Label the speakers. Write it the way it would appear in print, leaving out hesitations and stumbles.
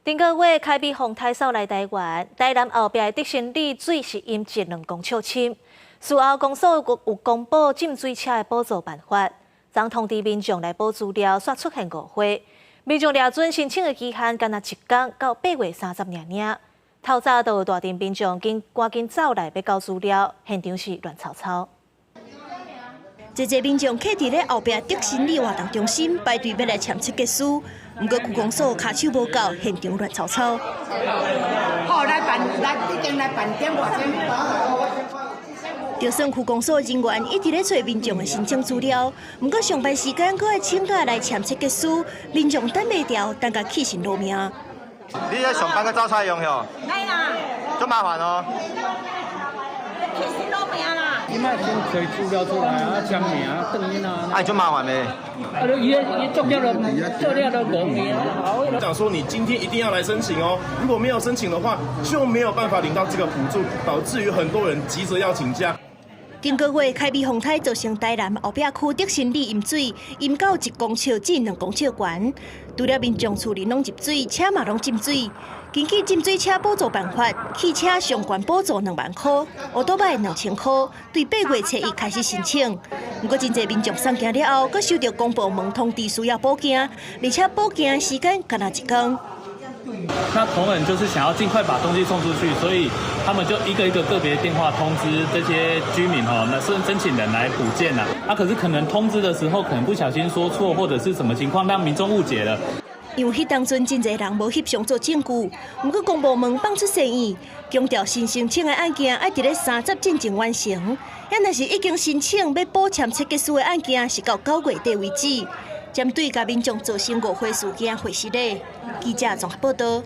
Speaker 1: 顶个月凯比洪太扫来台湾，台南后壁的德兴里水是因节能公笑深。事后公所有公布浸水车的补助办法，昨通知民众来补资料，却出现误会。民众抓准申请的期限，干那1天到8月30尔。透早就有大阵民众赶紧走来要交资料，现场是乱吵吵。
Speaker 2: 一个民众徛伫咧后壁德兴里活动中心排队要来签切结书，不过区公所卡手无够，现场乱吵吵。
Speaker 3: 好，已经来办点外点。
Speaker 2: 就算区公所人员一直咧找民众的申请资料，不过上班时间佫要请假来签切结书，民众等袂掉，等甲气死落命。
Speaker 4: 你咧上班个走菜用哟？
Speaker 3: 来啦，
Speaker 4: 足麻烦哦。
Speaker 3: 气死落命啦！
Speaker 5: 你卖先摕资料出来啊，签名、登印啊。
Speaker 4: 哎，足麻烦嘞。
Speaker 5: 伊做了都5年。
Speaker 6: 讲说你今天一定要来申请哦，如果没有申请的话，就没有办法领到这个补助，导致于很多人急着要请假。
Speaker 2: 顶个月凯比洪台造成台南后壁区德兴里淹水，淹到1公尺至2公尺悬。除了民众厝里拢入水，车嘛拢浸水。根据浸水车补助办法，汽车上悬补助2万块，乌多摆2000块，对8月初1开始申请。不过真侪民众送件了后，阁收到公部门通知需要补件，而且补件时间干那1天。
Speaker 7: 那同仁就是想要尽快把东西送出去，所以他们就一个一个个别电话通知这些居民那是申请人来补件呐。可是可能通知的时候可能不小心说错，或者是什么情况让民众误解了。
Speaker 2: 因为迄当阵真侪人无翕相做证据，不过公部门放出声明，强调新申请的案件要伫咧30天前完成。也若是已经申请要补签切结书的案件，是到9月底为止。针对甲民众造成误会事件，回实咧，记者综合报道。